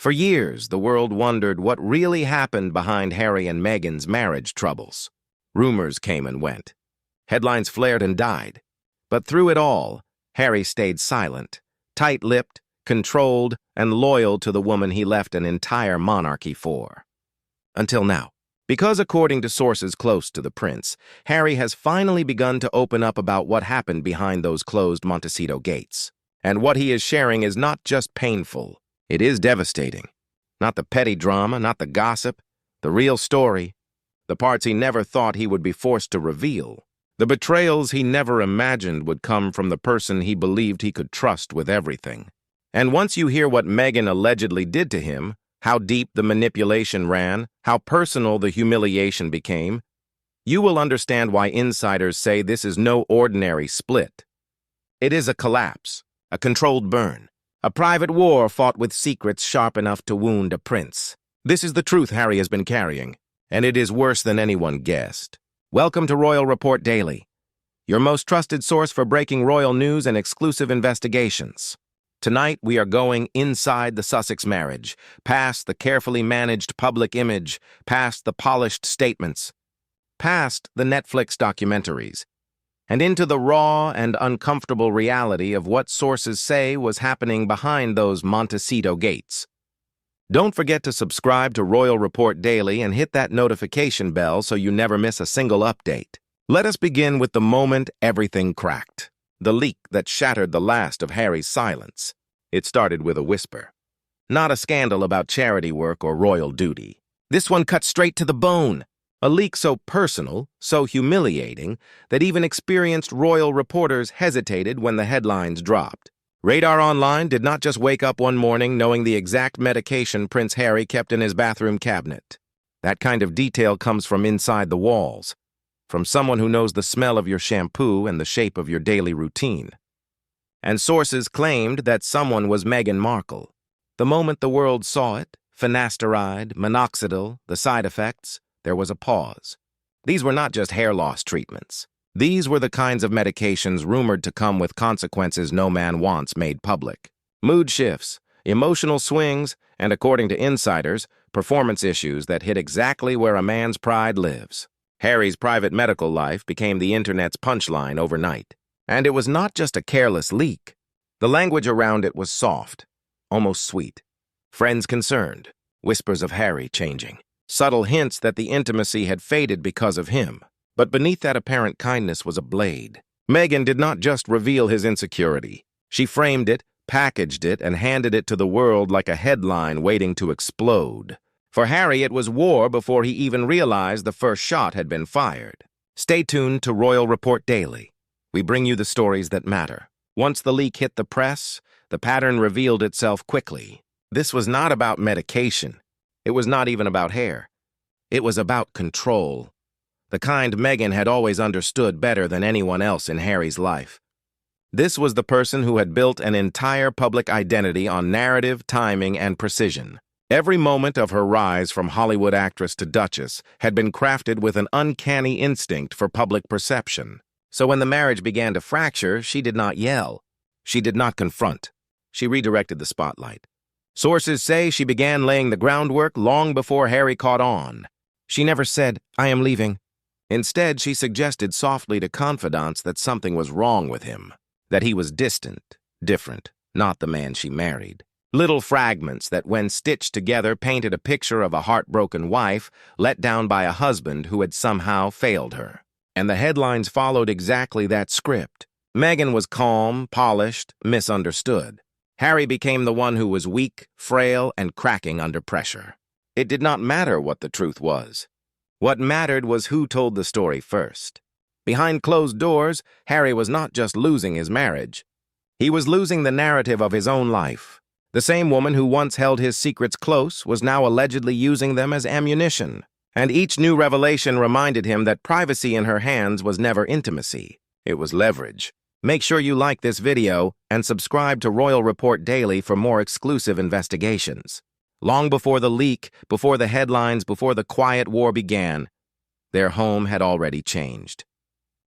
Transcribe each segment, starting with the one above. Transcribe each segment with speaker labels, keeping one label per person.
Speaker 1: For years, the world wondered what really happened behind Harry and Meghan's marriage troubles. Rumors came and went. Headlines flared and died. But through it all, Harry stayed silent, tight-lipped, controlled, and loyal to the woman he left an entire monarchy for. Until now. Because according to sources close to the prince, Harry has finally begun to open up about what happened behind those closed Montecito gates. And what he is sharing is not just painful, it is devastating. Not the petty drama, not the gossip, the real story, the parts he never thought he would be forced to reveal, the betrayals he never imagined would come from the person he believed he could trust with everything. And once you hear what Meghan allegedly did to him, how deep the manipulation ran, how personal the humiliation became, you will understand why insiders say this is no ordinary split. It is a collapse, a controlled burn, a private war fought with secrets sharp enough to wound a prince. This is the truth Harry has been carrying, and it is worse than anyone guessed. Welcome to Royal Report Daily, your most trusted source for breaking royal news and exclusive investigations. Tonight, we are going inside the Sussex marriage, past the carefully managed public image, past the polished statements, past the Netflix documentaries, and into the raw and uncomfortable reality of what sources say was happening behind those Montecito gates. Don't forget to subscribe to Royal Report Daily and hit that notification bell so you never miss a single update. Let us begin with the moment everything cracked. The leak that shattered the last of Harry's silence. It started with a whisper. Not a scandal about charity work or royal duty. This one cut straight to the bone. A leak so personal, so humiliating, that even experienced royal reporters hesitated when the headlines dropped. Radar Online did not just wake up one morning knowing the exact medication Prince Harry kept in his bathroom cabinet. That kind of detail comes from inside the walls. From someone who knows the smell of your shampoo and the shape of your daily routine. And sources claimed that someone was Meghan Markle. The moment the world saw it, finasteride, minoxidil, the side effects, there was a pause. These were not just hair loss treatments. These were the kinds of medications rumored to come with consequences no man wants made public. Mood shifts, emotional swings, and according to insiders, performance issues that hit exactly where a man's pride lives. Harry's private medical life became the internet's punchline overnight. And it was not just a careless leak. The language around it was soft, almost sweet. Friends concerned, whispers of Harry changing, subtle hints that the intimacy had faded because of him. But beneath that apparent kindness was a blade. Meghan did not just reveal his insecurity. She framed it, packaged it, and handed it to the world like a headline waiting to explode. For Harry, it was war before he even realized the first shot had been fired. Stay tuned to Royal Report Daily. We bring you the stories that matter. Once the leak hit the press, the pattern revealed itself quickly. This was not about medication. It was not even about hair. It was about control. The kind Meghan had always understood better than anyone else in Harry's life. This was the person who had built an entire public identity on narrative, timing, and precision. Every moment of her rise from Hollywood actress to Duchess had been crafted with an uncanny instinct for public perception. So when the marriage began to fracture, she did not yell. She did not confront. She redirected the spotlight. Sources say she began laying the groundwork long before Harry caught on. She never said, "I am leaving." Instead, she suggested softly to confidants that something was wrong with him, that he was distant, different, not the man she married. Little fragments that, when stitched together, painted a picture of a heartbroken wife let down by a husband who had somehow failed her. And the headlines followed exactly that script. Meghan was calm, polished, misunderstood. Harry became the one who was weak, frail, and cracking under pressure. It did not matter what the truth was. What mattered was who told the story first. Behind closed doors, Harry was not just losing his marriage. He was losing the narrative of his own life. The same woman who once held his secrets close was now allegedly using them as ammunition. And each new revelation reminded him that privacy in her hands was never intimacy. It was leverage. Make sure you like this video and subscribe to Royal Report Daily for more exclusive investigations. Long before the leak, before the headlines, before the quiet war began, their home had already changed.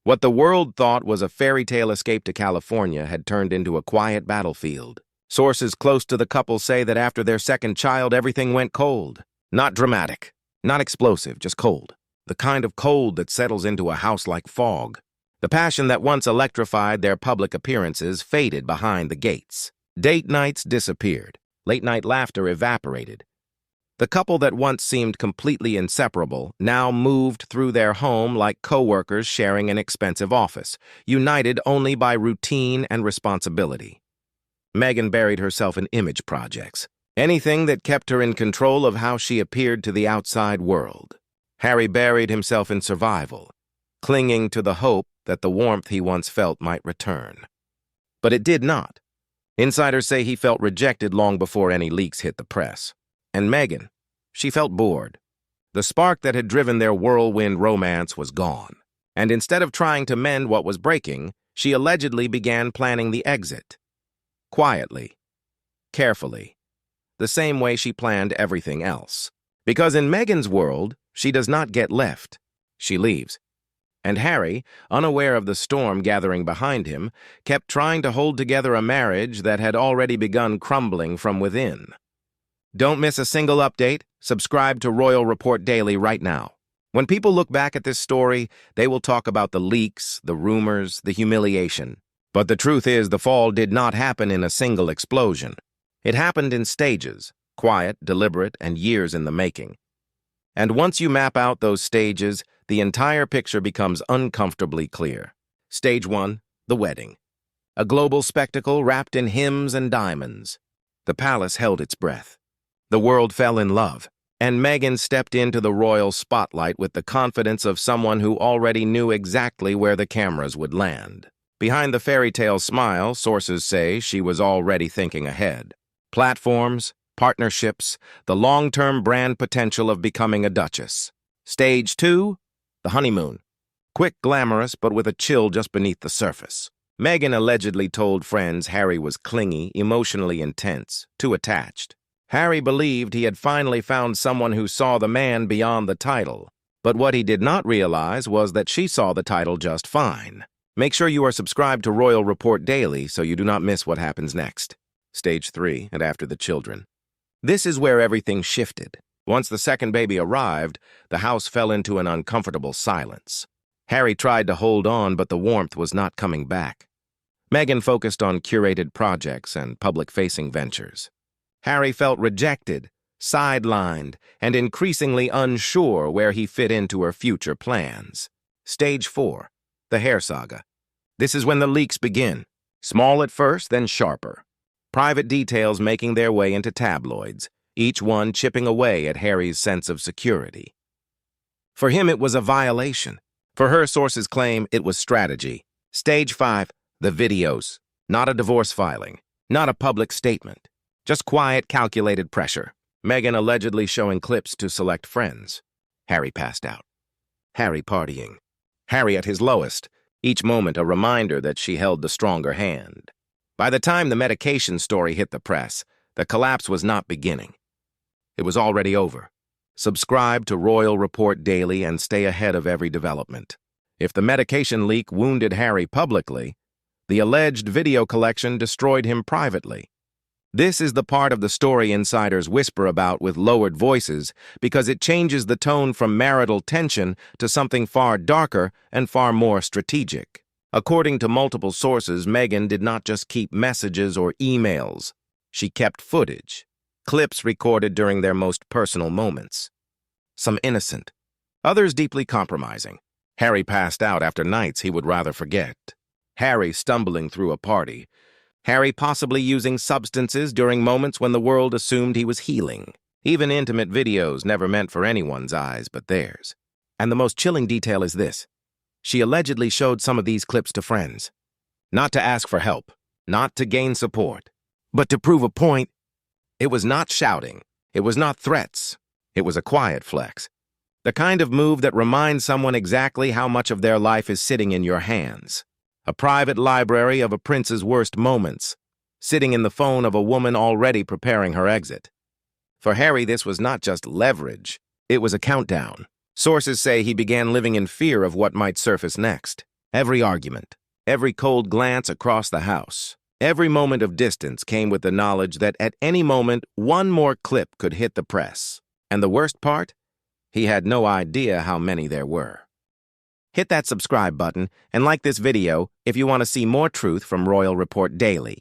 Speaker 1: What the world thought was a fairy tale escape to California had turned into a quiet battlefield. Sources close to the couple say that after their second child, everything went cold. Not dramatic, not explosive, just cold. The kind of cold that settles into a house like fog. The passion that once electrified their public appearances faded behind the gates. Date nights disappeared. Late-night laughter evaporated. The couple that once seemed completely inseparable now moved through their home like co-workers sharing an expensive office, united only by routine and responsibility. Meghan buried herself in image projects, anything that kept her in control of how she appeared to the outside world. Harry buried himself in survival, clinging to the hope that the warmth he once felt might return. But it did not. Insiders say he felt rejected long before any leaks hit the press. And Meghan, she felt bored. The spark that had driven their whirlwind romance was gone. And instead of trying to mend what was breaking, she allegedly began planning the exit. Quietly, carefully, the same way she planned everything else. Because in Meghan's world, she does not get left. She leaves. And Harry, unaware of the storm gathering behind him, kept trying to hold together a marriage that had already begun crumbling from within. Don't miss a single update. Subscribe to Royal Report Daily right now. When people look back at this story, they will talk about the leaks, the rumors, the humiliation. But the truth is, the fall did not happen in a single explosion. It happened in stages, quiet, deliberate, and years in the making. And once you map out those stages, the entire picture becomes uncomfortably clear. Stage 1, the wedding. A global spectacle wrapped in hymns and diamonds. The palace held its breath. The world fell in love, and Meghan stepped into the royal spotlight with the confidence of someone who already knew exactly where the cameras would land. Behind the fairy tale smile, sources say she was already thinking ahead. Platforms, partnerships, the long-term brand potential of becoming a duchess. Stage 2, the honeymoon. Quick, glamorous, but with a chill just beneath the surface. Meghan allegedly told friends Harry was clingy, emotionally intense, too attached. Harry believed he had finally found someone who saw the man beyond the title. But what he did not realize was that she saw the title just fine. Make sure you are subscribed to Royal Report Daily so you do not miss what happens next. Stage 3, and after the children. This is where everything shifted. Once the second baby arrived, the house fell into an uncomfortable silence. Harry tried to hold on, but the warmth was not coming back. Meghan focused on curated projects and public-facing ventures. Harry felt rejected, sidelined, and increasingly unsure where he fit into her future plans. Stage 4, the hair saga. This is when the leaks begin. Small at first, then sharper. Private details making their way into tabloids, each one chipping away at Harry's sense of security. For him, it was a violation. For her, sources claim it was strategy. Stage 5, the videos. Not a divorce filing, not a public statement. Just quiet, calculated pressure. Meghan allegedly showing clips to select friends. Harry passed out. Harry partying. Harry at his lowest, each moment a reminder that she held the stronger hand. By the time the medication story hit the press, the collapse was not beginning. It was already over. Subscribe to Royal Report Daily and stay ahead of every development. If the medication leak wounded Harry publicly, the alleged video collection destroyed him privately. This is the part of the story insiders whisper about with lowered voices because it changes the tone from marital tension to something far darker and far more strategic. According to multiple sources, Meghan did not just keep messages or emails. She kept footage, clips recorded during their most personal moments. Some innocent, others deeply compromising. Harry passed out after nights he would rather forget. Harry stumbling through a party. Harry possibly using substances during moments when the world assumed he was healing. Even intimate videos never meant for anyone's eyes but theirs. And the most chilling detail is this. She allegedly showed some of these clips to friends. Not to ask for help, not to gain support, but to prove a point. It was not shouting. It was not threats. It was a quiet flex. The kind of move that reminds someone exactly how much of their life is sitting in your hands. A private library of a prince's worst moments, sitting in the phone of a woman already preparing her exit. For Harry, this was not just leverage. It was a countdown. Sources say he began living in fear of what might surface next. Every argument, every cold glance across the house, Every moment of distance came with the knowledge that at any moment, one more clip could hit the press. And the worst part? He had no idea how many there were. Hit that subscribe button and like this video if you want to see more truth from Royal Report Daily.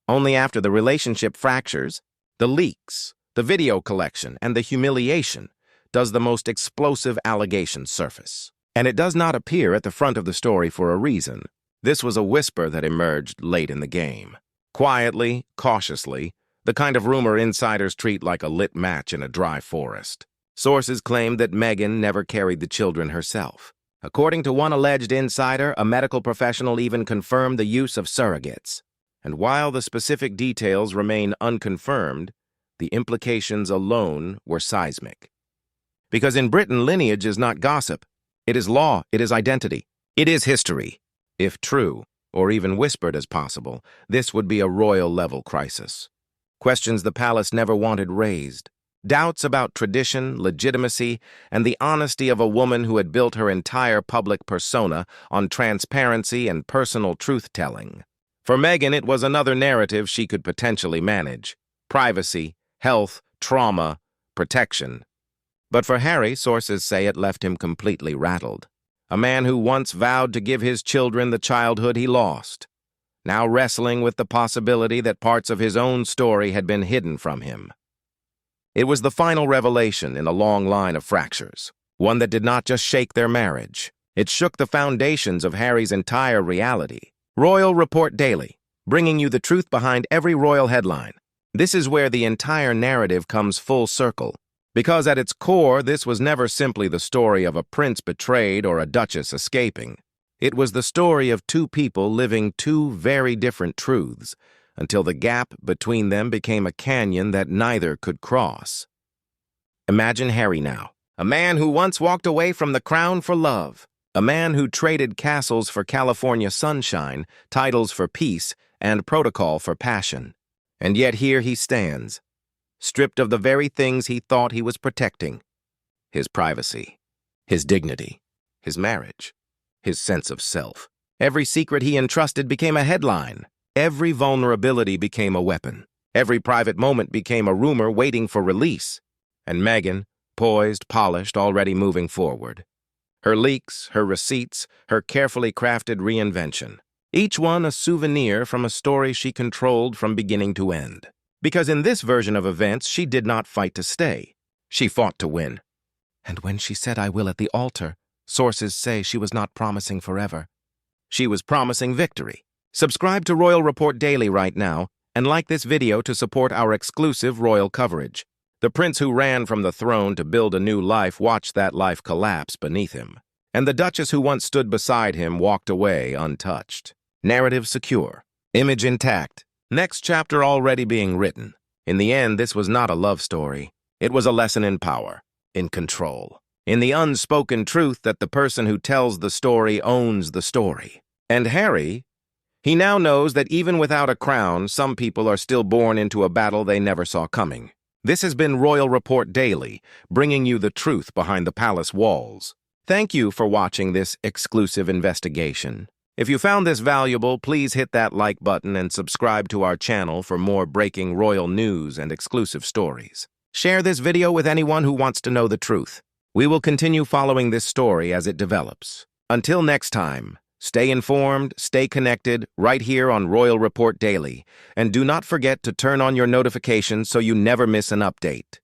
Speaker 1: Only after the relationship fractures, the leaks, the video collection, and the humiliation does the most explosive allegation surface. And it does not appear at the front of the story for a reason. This was a whisper that emerged late in the game. Quietly, cautiously, the kind of rumor insiders treat like a lit match in a dry forest. Sources claimed that Meghan never carried the children herself. According to one alleged insider, a medical professional even confirmed the use of surrogates. And while the specific details remain unconfirmed, the implications alone were seismic. Because in Britain, lineage is not gossip. It is law, it is identity, it is history. If true, or even whispered as possible, this would be a royal-level crisis. Questions the palace never wanted raised. Doubts about tradition, legitimacy, and the honesty of a woman who had built her entire public persona on transparency and personal truth-telling. For Meghan, it was another narrative she could potentially manage. Privacy, health, trauma, protection. But for Harry, sources say it left him completely rattled. A man who once vowed to give his children the childhood he lost, now wrestling with the possibility that parts of his own story had been hidden from him. It was the final revelation in a long line of fractures, one that did not just shake their marriage. It shook the foundations of Harry's entire reality. Royal Report Daily, bringing you the truth behind every royal headline. This is where the entire narrative comes full circle. Because at its core, this was never simply the story of a prince betrayed or a duchess escaping. It was the story of two people living two very different truths, until the gap between them became a canyon that neither could cross. Imagine Harry now, a man who once walked away from the crown for love, a man who traded castles for California sunshine, titles for peace, and protocol for passion. And yet here he stands, stripped of the very things he thought he was protecting: his privacy, his dignity, his marriage, his sense of self. Every secret he entrusted became a headline. Every vulnerability became a weapon. Every private moment became a rumor waiting for release. And Meghan, poised, polished, already moving forward. Her leaks, her receipts, her carefully crafted reinvention. Each one a souvenir from a story she controlled from beginning to end. Because in this version of events, she did not fight to stay. She fought to win. And when she said, "I will" at the altar, sources say she was not promising forever. She was promising victory. Subscribe to Royal Report Daily right now and like this video to support our exclusive royal coverage. The prince who ran from the throne to build a new life watched that life collapse beneath him. And the duchess who once stood beside him walked away untouched. Narrative secure. Image intact. Next chapter already being written. In the end, this was not a love story. It was a lesson in power, in control, in the unspoken truth that the person who tells the story owns the story. And Harry, he now knows that even without a crown, some people are still born into a battle they never saw coming. This has been Royal Report Daily, bringing you the truth behind the palace walls. Thank you for watching this exclusive investigation. If you found this valuable, please hit that like button and subscribe to our channel for more breaking royal news and exclusive stories. Share this video with anyone who wants to know the truth. We will continue following this story as it develops. Until next time, stay informed, stay connected, right here on Royal Report Daily, and do not forget to turn on your notifications so you never miss an update.